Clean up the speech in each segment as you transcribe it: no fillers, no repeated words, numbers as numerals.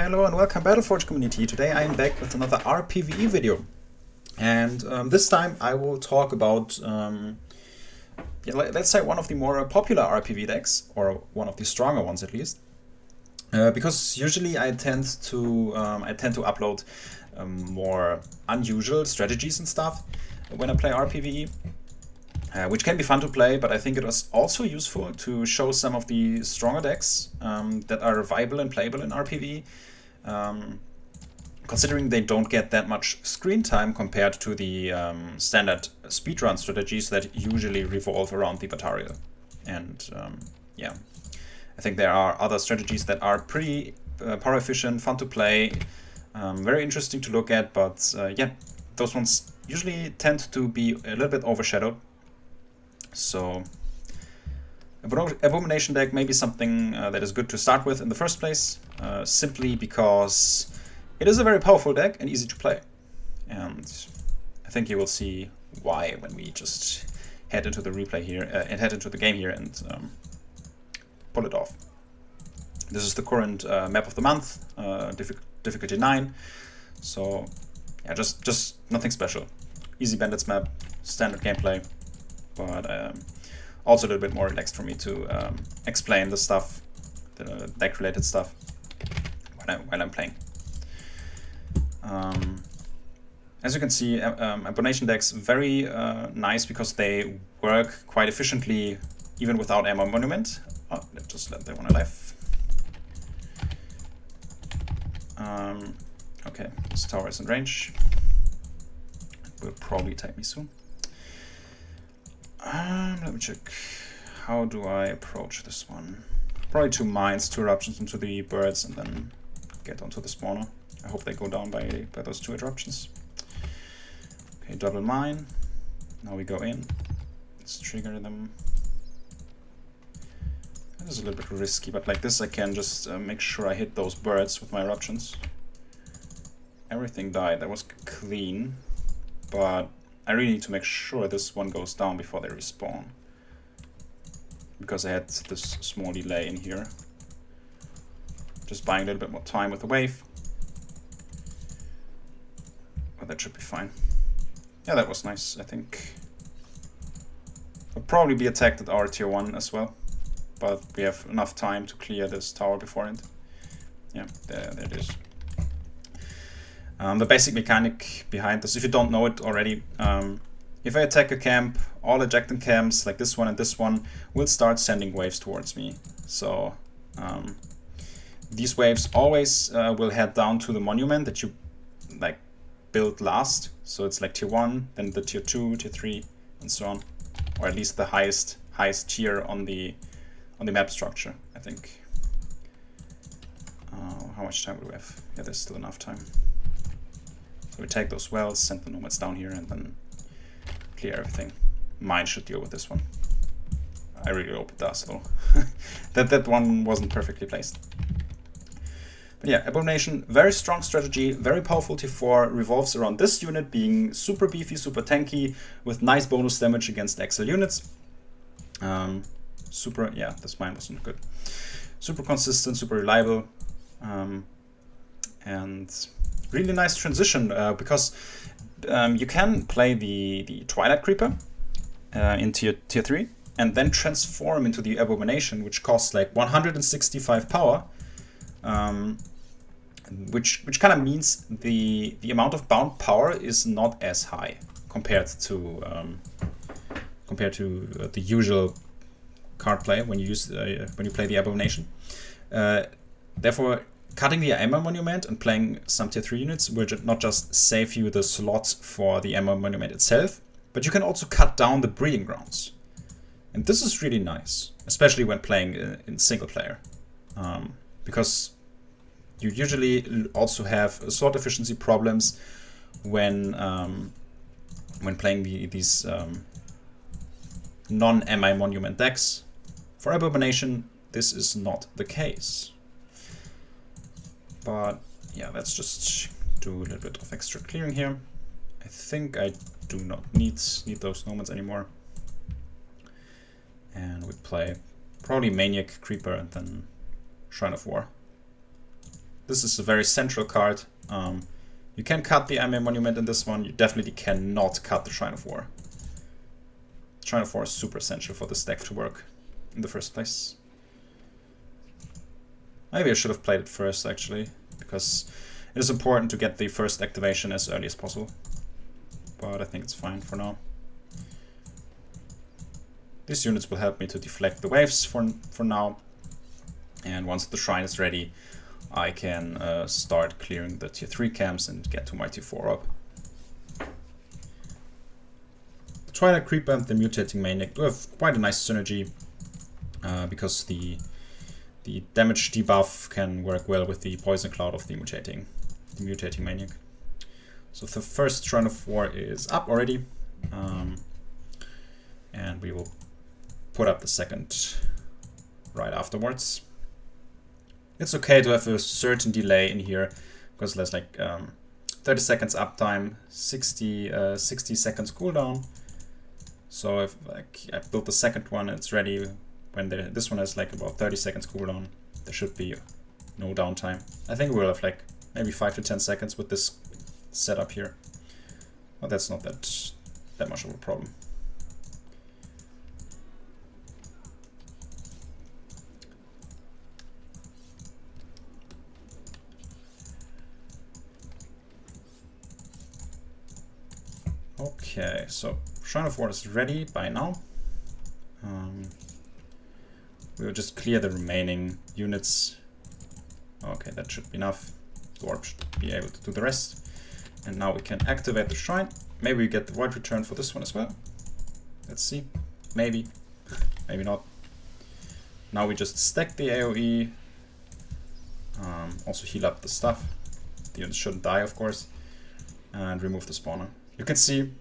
Hello and welcome Battleforge community. Today I am back with another rPvE video. And this time I will talk about, let's say one of the more popular rPvE decks, or one of the stronger ones at least. Because usually I tend to upload more unusual strategies and stuff when I play rPvE. Which can be fun to play, but I think it was also useful to show some of the stronger decks that are viable and playable in rPvE, considering they don't get that much screen time compared to the standard speedrun strategies that usually revolve around the Batarial. And yeah, I think there are other strategies that are pretty power efficient, fun to play, very interesting to look at, but yeah, those ones usually tend to be a little bit overshadowed. So, Abomination deck may be something that is good to start with in the first place, simply because it is a very powerful deck and easy to play. And I think you will see why when we just head into the replay here and head into the game here and pull it off. This is the current map of the month, difficulty 9. So, yeah, just nothing special. Easy bandits map, standard gameplay. But also a little bit more relaxed for me to explain the stuff, the deck-related stuff, while I'm playing. As you can see, Abomination decks very nice because they work quite efficiently even without Ammo Monument. Oh, let's just let that one alive. Okay, this tower is in range. It will probably attack me soon. Let me check. How do I approach this one? Probably 2 mines, 2 eruptions into the birds, and then get onto the spawner. I hope they go down by those 2 eruptions. Okay, double mine. Now we go in. Let's trigger them. That is a little bit risky, but like this I can just make sure I hit those birds with my eruptions. Everything died. That was clean, but I really need to make sure this one goes down before they respawn, because I had this small delay in here. Just buying a little bit more time with the wave. But that should be fine. Yeah, that was nice, I think. I'll probably be attacked at our tier 1 as well, but we have enough time to clear this tower beforehand. Yeah, there it is. The basic mechanic behind this, if you don't know it already, if I attack a camp, all ejecting camps, like this one and this one, will start sending waves towards me. So these waves always will head down to the monument that you like build last. So it's like tier 1, then the tier 2, tier 3, and so on, or at least the highest tier on the map structure, I think. How much time do we have? Yeah, there's still enough time. So we take those wells, send the nomads down here, and then clear everything. Mine should deal with this one. I really hope it does, though. that one wasn't perfectly placed. But yeah, Abomination, very strong strategy, very powerful tier 4, revolves around this unit being super beefy, super tanky, with nice bonus damage against XL units. Yeah, this mine wasn't good. Super consistent, super reliable, and really nice transition, because you can play the Twilight Creeper in tier 3 and then transform into the Abomination, which costs like 165 power, which kind of means the amount of bound power is not as high compared to the usual card play when you play the Abomination. Therefore, cutting the Ammo Monument and playing some tier 3 units will not just save you the slots for the Ammo Monument itself, but you can also cut down the breeding grounds. And this is really nice, especially when playing in single player, because you usually also have slot efficiency problems when playing these non-Ammo Monument decks. For Abomination, this is not the case. But yeah, let's just do a little bit of extra clearing here. I think I do not need those nomads anymore. And we play probably Maniac Creeper and then Shrine of War. This is a very central card. You can cut the Ami Monument in this one. You definitely cannot cut the Shrine of War. Shrine of War is super essential for this deck to work in the first place. Maybe I should have played it first, actually, because it is important to get the first activation as early as possible. But I think it's fine for now. These units will help me to deflect the waves for now. And once the shrine is ready, I can start clearing the tier 3 camps and get to my tier 4 up. The Twilight Creeper and the Mutating Maniac do have quite a nice synergy because the damage debuff can work well with the Poison Cloud of the Mutating Maniac. So the first Shrine of War is up already, and we will put up the second right afterwards. It's okay to have a certain delay in here because there's like 30 seconds uptime, 60 seconds cooldown. So if like I built the second one and it's ready when this one has like about 30 seconds cooldown, there should be no downtime. I think we'll have like maybe 5 to 10 seconds with this setup here, but that's not that much of a problem. Okay, so Shrine of War is ready by now. We will just clear the remaining units. Okay, that should be enough. Dwarf should be able to do the rest. And now we can activate the shrine. Maybe we get the void return for this one as well. Let's see. Maybe. Maybe not. Now we just stack the AoE. Also heal up the stuff. The units shouldn't die, of course. And remove the spawner. You can see,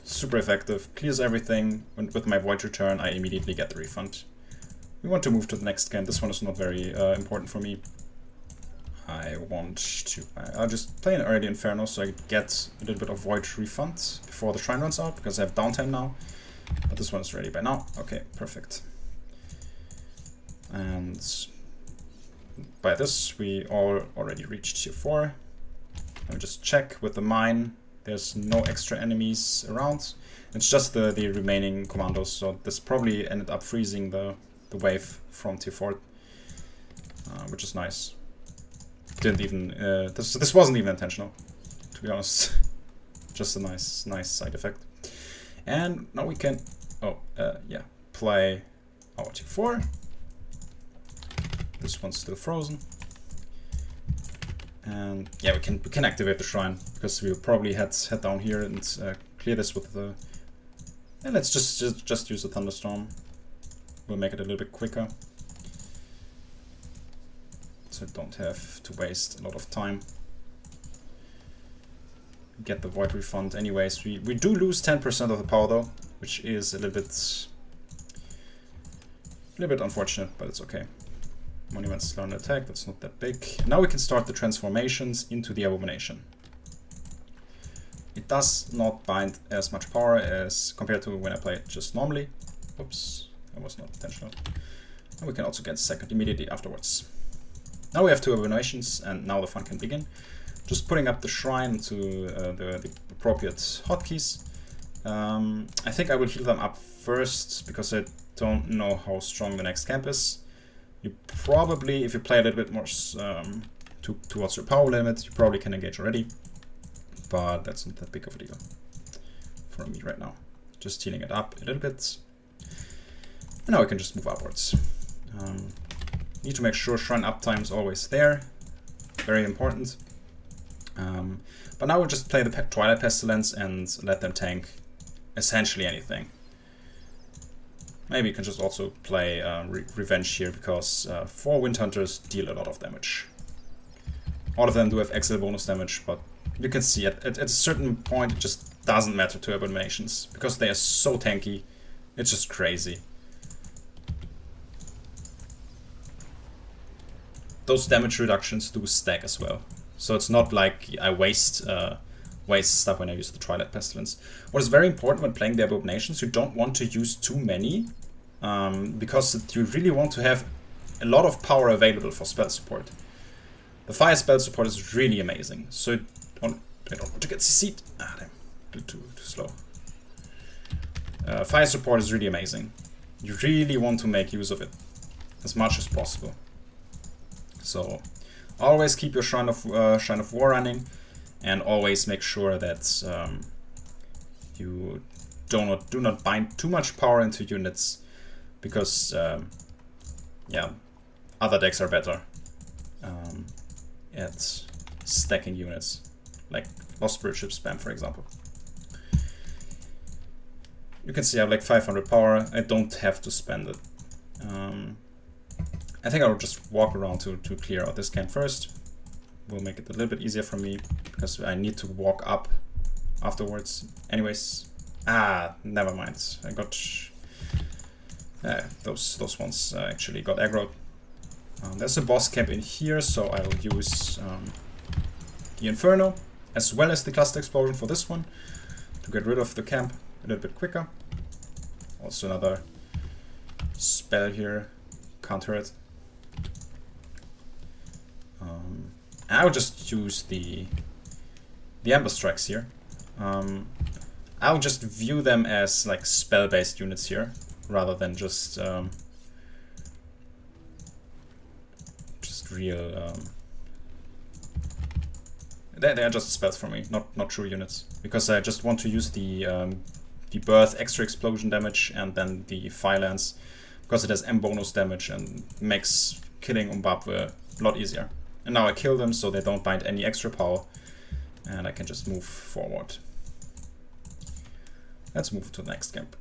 super effective. Clears everything. With my void return, I immediately get the refund. We want to move to the next game. This one is not very important for me. I'll just play an early Inferno so I get a little bit of void refund before the shrine runs out, because I have downtime now. But this one is ready by now. Okay, perfect. And by this, we all already reached tier 4. Let me just check with the mine. There's no extra enemies around. It's just the remaining commandos, so this probably ended up freezing the wave from tier 4, which is nice. Didn't even this wasn't even intentional, to be honest. Just a nice side effect. And now we can play our tier 4. This one's still frozen. And yeah, we can activate the shrine, because we'll probably head down here and clear this with the. And let's just use the thunderstorm. We'll make it a little bit quicker, so don't have to waste a lot of time. Get the void refund anyways. We do lose 10% of the power though, which is a little bit unfortunate, but it's okay. Monuments learn attack, that's not that big. Now we can start the transformations into the Abomination. It does not bind as much power as compared to when I play it just normally. Oops, that was not intentional. And we can also get second immediately afterwards. Now we have 2 Abominations, and now the fun can begin. Just putting up the shrine to the appropriate hotkeys. I think I will heal them up first, because I don't know how strong the next camp is. You probably, if you play a little bit more towards your power limit, you probably can engage already. But that's not that big of a deal for me right now. Just healing it up a little bit. And now we can just move upwards. Need to make sure shrine uptime is always there. Very important. But now we'll just play the Twilight Pestilence and let them tank essentially anything. Maybe you can just also play Revenge here, because 4 Wind Hunters deal a lot of damage. All of them do have excellent bonus damage, but you can see at a certain point it just doesn't matter to Abominations, because they are so tanky. It's just crazy. Those damage reductions do stack as well, so it's not like I waste stuff when I use the Twilight Pestilence. What is very important when playing the Abominations, you don't want to use too many, because you really want to have a lot of power available for spell support. The fire spell support is really amazing. So I don't want to get CC'd. Ah, damn. Too slow. Fire support is really amazing. You really want to make use of it as much as possible. So always keep your Shrine of War running, and always make sure that you do not bind too much power into units, because yeah, other decks are better at stacking units, like Lost Spirit Ship spam, for example. You can see I have like 500 power. I don't have to spend it. I think I will just walk around to clear out this camp first. Will make it a little bit easier for me, because I need to walk up afterwards. Anyways, never mind. I got those ones actually got aggroed. There's a boss camp in here, so I will use the Inferno as well as the Cluster Explosion for this one to get rid of the camp a little bit quicker. Also another spell here, can't hurt it. I'll just use the Amber Strikes here. I'll just view them as like spell-based units here, rather than just real. They are just spells for me, not true units, because I just want to use the Birth extra explosion damage and then the Fire Lance, because it has M bonus damage and makes killing Umbabwe a lot easier. And now I kill them so they don't bind any extra power, and I can just move forward. Let's move to the next camp.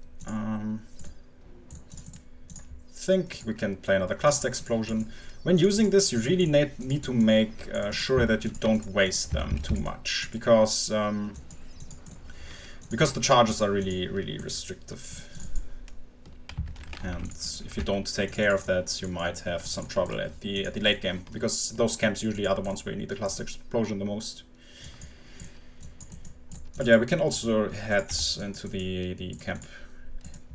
Think we can play another Cluster Explosion. When using this, you really need to make sure that you don't waste them too much, because the charges are really restrictive. And if you don't take care of that, you might have some trouble at the late game, because those camps usually are the ones where you need the Cluster Explosion the most. But yeah, we can also head into the camp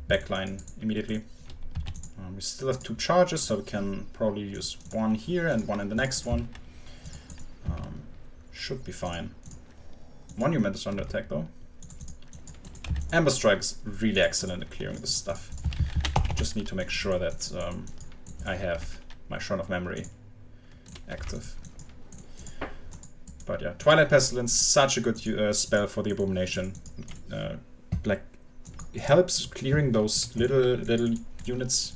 backline immediately. We still have 2 charges, so we can probably use one here and one in the next one. Should be fine. Monument is under attack though. Amber Strike is really excellent at clearing this stuff. Just need to make sure that I have my Shrine of Memory active. But yeah, Twilight Pestilence, such a good spell for the Abomination. Like, it helps clearing those little units,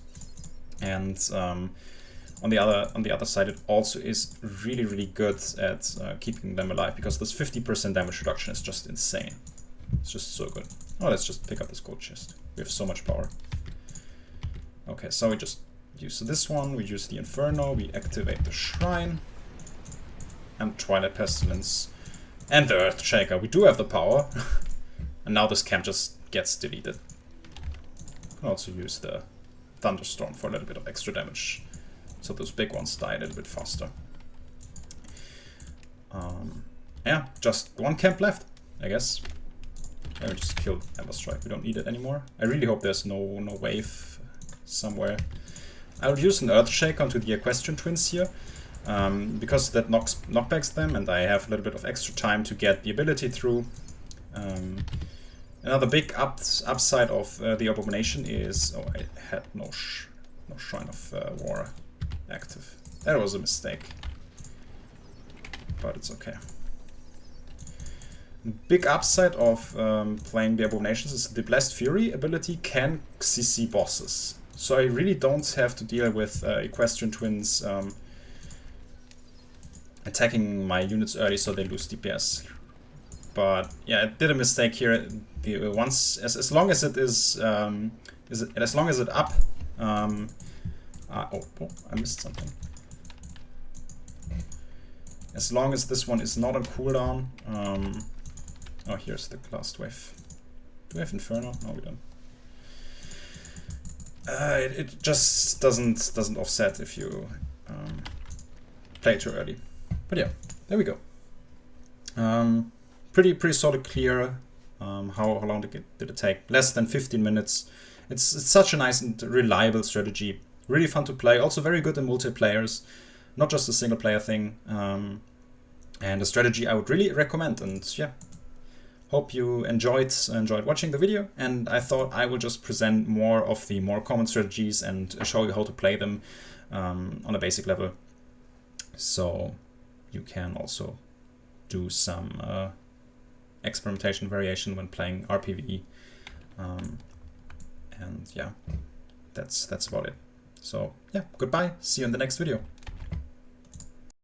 and on the other side, it also is really good at keeping them alive, because this 50% damage reduction is just insane. It's just so good. Oh, let's just pick up this gold chest. We have so much power. Okay, so we just use this one, we use the Inferno, we activate the Shrine, and Twilight Pestilence, and the Earthshaker. We do have the power, and now this camp just gets deleted. We can also use the Thunderstorm for a little bit of extra damage, so those big ones die a little bit faster. Yeah, just one camp left, I guess. I will just kill Amber Strike, we don't need it anymore. I really hope there's no wave somewhere. I'll use an Earthshaker onto the Equestrian Twins here, because that knockbacks them, and I have a little bit of extra time to get the ability through. Another big upside of the Abomination is... Oh, I had no Shrine of War active. That was a mistake. But it's okay. Big upside of playing the Abominations is the Blessed Fury ability can CC bosses. So I really don't have to deal with Equestrian Twins attacking my units early so they lose DPS. But yeah, I did a mistake here. As long as it is as long as it up. Oh, I missed something. As long as this one is not on cooldown. Oh, here's the last wave. Do we have Inferno? No, we don't. It just doesn't offset if you play too early. But yeah, there we go. Pretty solid clear. How long did it take? Less than 15 minutes. It's such a nice and reliable strategy. Really fun to play. Also very good in multiplayers. not just a single player thing, and a strategy I would really recommend. And yeah, hope you enjoyed watching the video, and I thought I will just present more of the more common strategies and show you how to play them on a basic level, so you can also do some experimentation variation when playing rPvE. And yeah, that's about it. So yeah, goodbye, see you in the next video.